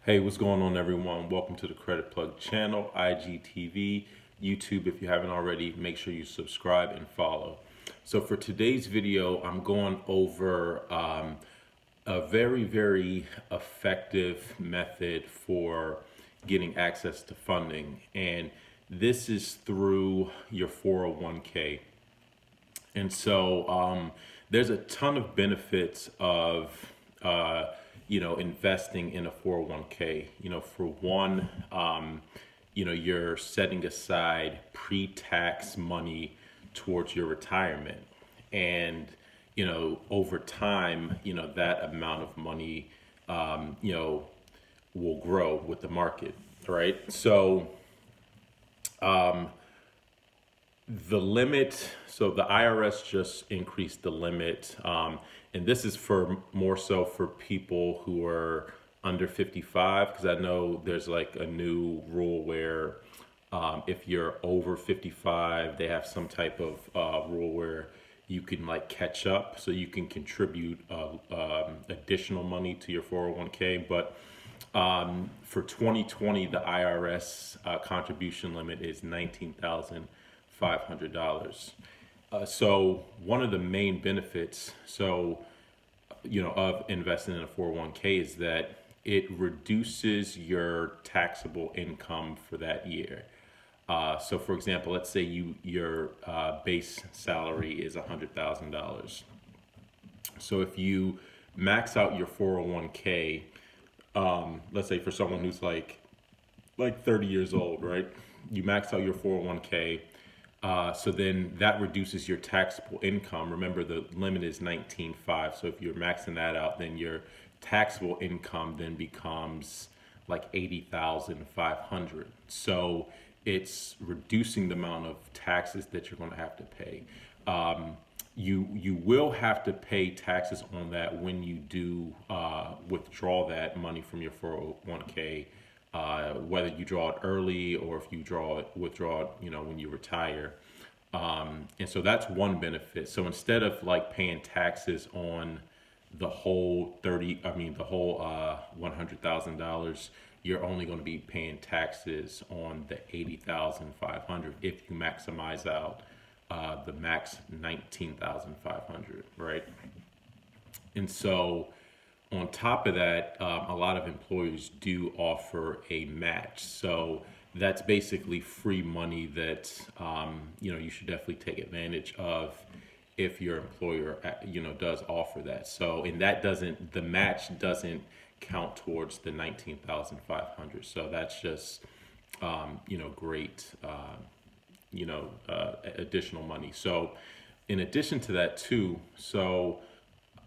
Hey, what's going on, everyone? Welcome to the Credit Plug channel, IGTV, YouTube. If you haven't already, make sure you subscribe and follow. So for today's video, I'm going over a very effective method for getting access to funding. And this is through your 401k. And so there's a ton of benefits of investing in a 401k. For one, you're setting aside pre-tax money towards your retirement, and over time, that amount of money, will grow with the market, right? So the limit, so the IRS just increased the limit, and this is for more so for people who are under 55, because I know there's like a new rule where if you're over 55, they have some type of rule where you can like catch up, so you can contribute additional money to your 401k. But for 2020, the IRS contribution limit is $19,500. So one of the main benefits, of investing in a 401k is that it reduces your taxable income for that year. So for example, let's say your base salary is $100,000. So if you max out your 401k, let's say for someone who's like 30 years old, right? You max out your 401k. So then that reduces your taxable income. Remember, the limit is 19.5. So if you're maxing that out, then your taxable income then becomes like 80,500. So it's reducing the amount of taxes that you're going to have to pay. You will have to pay taxes on that when you do withdraw that money from your 401k, whether you draw it early or if you withdraw it, when you retire. And so that's one benefit. So instead of like paying taxes on the whole $100,000, you're only going to be paying taxes on the 80,500 if you maximize out the max 19,500, right? And so on top of that, a lot of employers do offer a match. So that's basically free money that you should definitely take advantage of if your employer does offer that. So and the match doesn't count towards the 19,500. So that's just great additional money. So in addition to that too,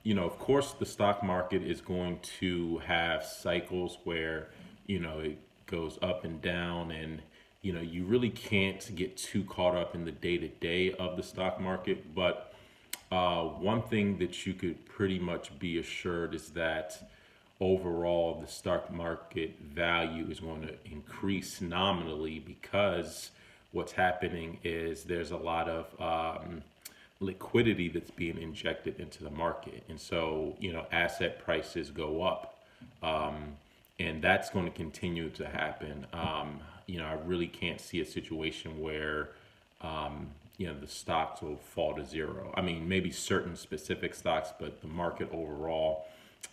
of course, the stock market is going to have cycles where, it goes up and down, and, you really can't get too caught up in the day to day of the stock market. But one thing that you could pretty much be assured is that overall the stock market value is going to increase nominally, because what's happening is there's a lot of liquidity that's being injected into the market. And so, asset prices go up. And that's going to continue to happen. I really can't see a situation where, the stocks will fall to zero. I mean, maybe certain specific stocks, but the market overall,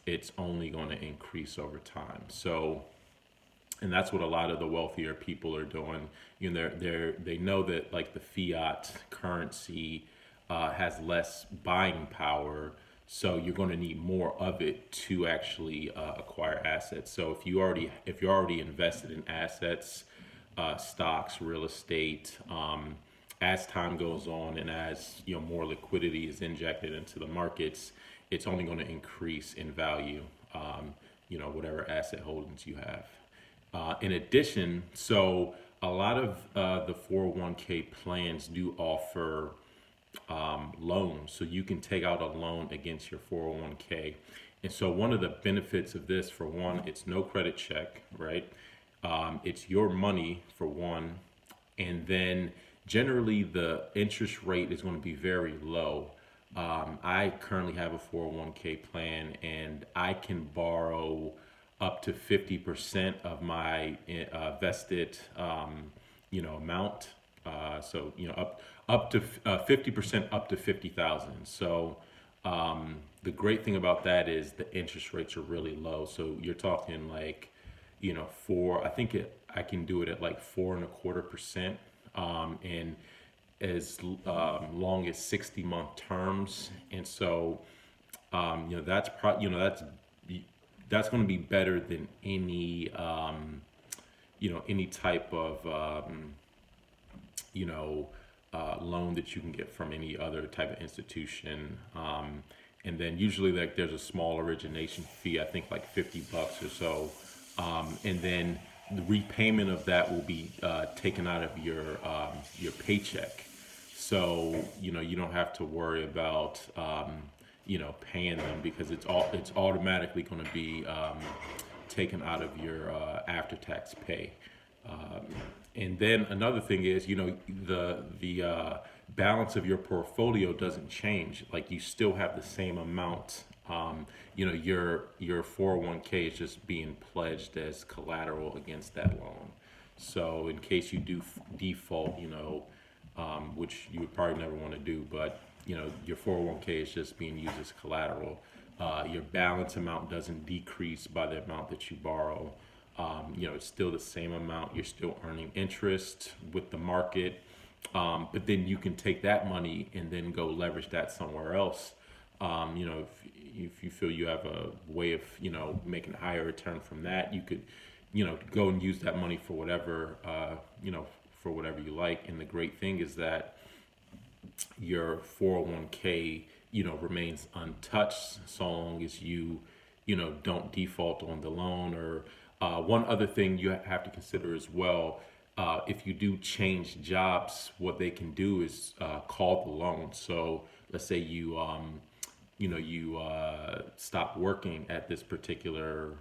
it's only going to increase over time. So, and that's what a lot of the wealthier people are doing. They know that like the fiat currency has less buying power, so you're going to need more of it to actually acquire assets. So if you're already invested in assets, stocks, real estate, as time goes on and as more liquidity is injected into the markets, it's only going to increase in value. Whatever asset holdings you have. In addition, so a lot of the 401k plans do offer loans. So you can take out a loan against your 401k. And so one of the benefits of this, for one, it's no credit check, right? It's your money, for one. And then generally the interest rate is going to be very low. I currently have a 401k plan, and I can borrow up to 50% of my vested, amount. So up to 50% up to 50,000. So the great thing about that is the interest rates are really low. So you're talking like, four. I think I can do it at like 4.25%, and as long as 60-month terms. And so that's going to be better than any any type of you know, loan that you can get from any other type of institution. And then usually like there's a small origination fee, I think like $50 or so. And then the repayment of that will be taken out of your paycheck. So, you don't have to worry about, paying them because it's automatically going to be taken out of your after-tax pay. Um, and then another thing is, the balance of your portfolio doesn't change. Like you still have the same amount. Your 401k is just being pledged as collateral against that loan. So in case you do default, which you would probably never want to do, but your 401k is just being used as collateral. Your balance amount doesn't decrease by the amount that you borrow. It's still the same amount. You're still earning interest with the market. But then you can take that money and then go leverage that somewhere else. If you feel you have a way of, making a higher return from that, you could, go and use that money for whatever, for whatever you like. And the great thing is that your 401k, remains untouched so long as don't default on the loan. Or one other thing you have to consider as well, if you do change jobs, what they can do is call the loan. So let's say you stop working at this particular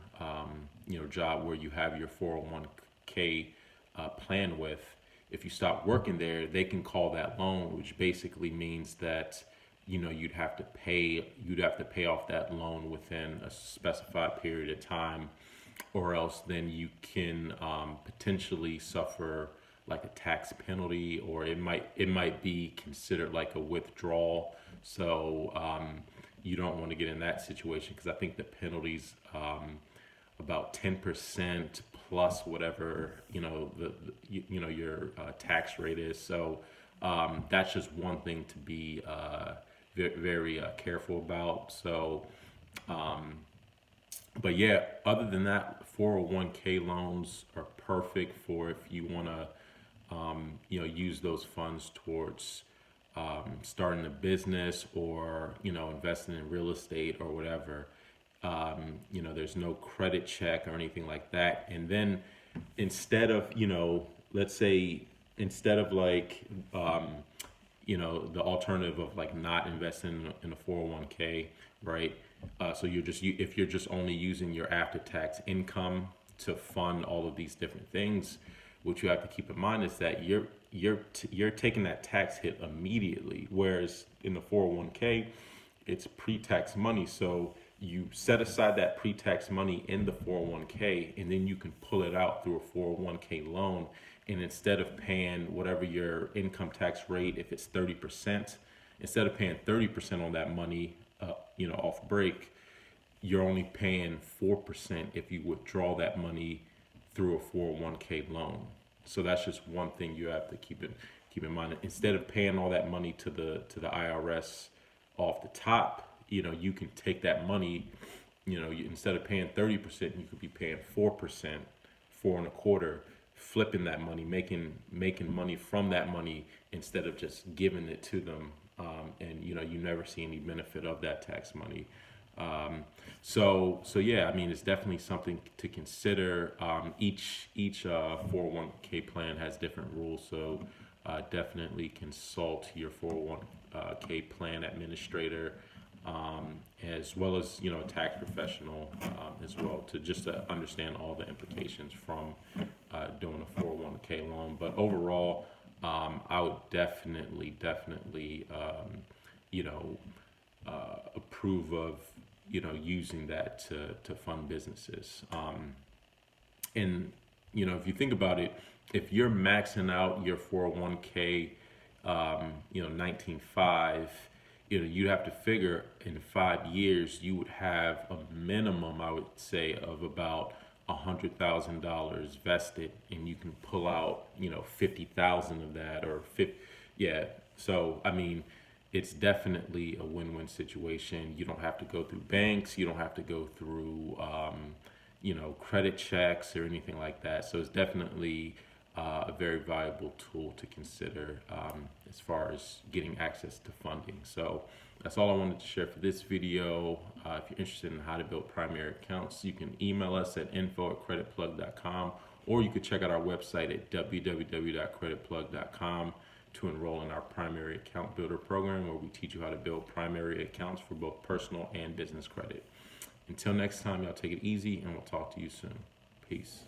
job where you have your 401k plan with. If you stop working there, they can call that loan, which basically means that you'd have to pay off that loan within a specified period of time, or else then you can potentially suffer like a tax penalty, or it might be considered like a withdrawal. So you don't want to get in that situation because I think the penalties about 10% plus whatever your tax rate is. So that's just one thing to be very careful about. So, but yeah, other than that, 401k loans are perfect for if you want to use those funds towards starting a business, or investing in real estate or whatever. There's no credit check or anything like that. And then instead of, let's say instead of like, the alternative of like not investing in a 401k, right? So if you're just only using your after-tax income to fund all of these different things, what you have to keep in mind is that you're taking that tax hit immediately, whereas in the 401k, it's pre-tax money. So you set aside that pre-tax money in the 401k, and then you can pull it out through a 401k loan. And instead of paying whatever your income tax rate, if it's 30%, instead of paying 30% on that money, off break, you're only paying 4% if you withdraw that money through a 401k loan. So that's just one thing you have to keep in mind. Instead of paying all that money to the IRS off the top, you can take that money, instead of paying 30%, you could be paying 4%, 4.25%, flipping that money, making money from that money instead of just giving it to them. And you never see any benefit of that tax money. So yeah, I mean, it's definitely something to consider. Each 401k plan has different rules, so definitely consult your 401k plan administrator, as well as a tax professional as well, to understand all the implications from doing a 401k loan. But overall, I would definitely approve of using that to fund businesses. And if you think about it, if you're maxing out your 401k, 19.5, you'd have to figure in 5 years you would have a minimum, I would say, of about $100,000 vested, and you can pull out 50,000 of that, or 50. Yeah. So I mean, it's definitely a win-win situation. You don't have to go through banks. You don't have to go through credit checks or anything like that. So it's definitely a very valuable tool to consider as far as getting access to funding. So that's all I wanted to share for this video. If you're interested in how to build primary accounts, you can email us at info@creditplug.com, or you could check out our website at www.creditplug.com to enroll in our primary account builder program, where we teach you how to build primary accounts for both personal and business credit. Until next time, y'all take it easy, and we'll talk to you soon. Peace.